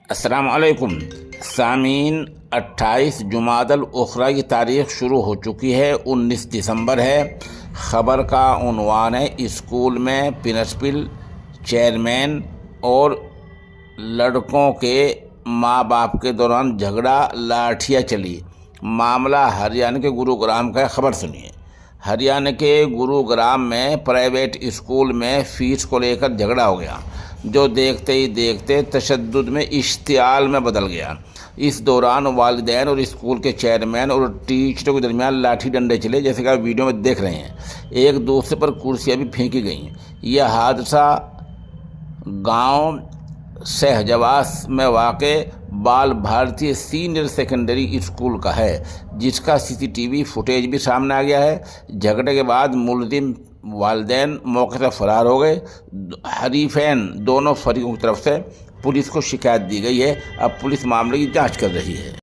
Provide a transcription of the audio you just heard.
السلام علیکم سامعین، 28 جمادی الاخری کی تاریخ شروع ہو چکی ہے، 19 دسمبر ہے۔ خبر کا عنوان ہے اسکول میں پرنسپل، چیئرمین اور لڑکوں کے ماں باپ کے دوران جھگڑا، لاٹھیاں چلی۔ معاملہ ہریانہ کے گروگرام کا ہے، خبر سنیے۔ ہریانہ کے گروگرام میں پرائیویٹ اسکول میں فیس کو لے کر جھگڑا ہو گیا، جو دیکھتے ہی دیکھتے تشدد میں اشتعال میں بدل گیا۔ اس دوران والدین اور اسکول کے چیئرمین اور ٹیچروں کے درمیان لاٹھی ڈنڈے چلے، جیسے کہ آپ ویڈیو میں دیکھ رہے ہیں۔ ایک دوسرے پر کرسیاں بھی پھینکی گئیں۔ یہ حادثہ گاؤں شہجواس میں واقع بال بھارتی سینئر سیکنڈری اسکول کا ہے، جس کا CCTV فوٹیج بھی سامنے آ گیا ہے۔ جھگڑے کے بعد ملزم والدین موقع سے فرار ہو گئے۔ حریفین دونوں فریقوں کی طرف سے پولیس کو شکایت دی گئی ہے۔ اب پولیس معاملے کی جانچ کر رہی ہے۔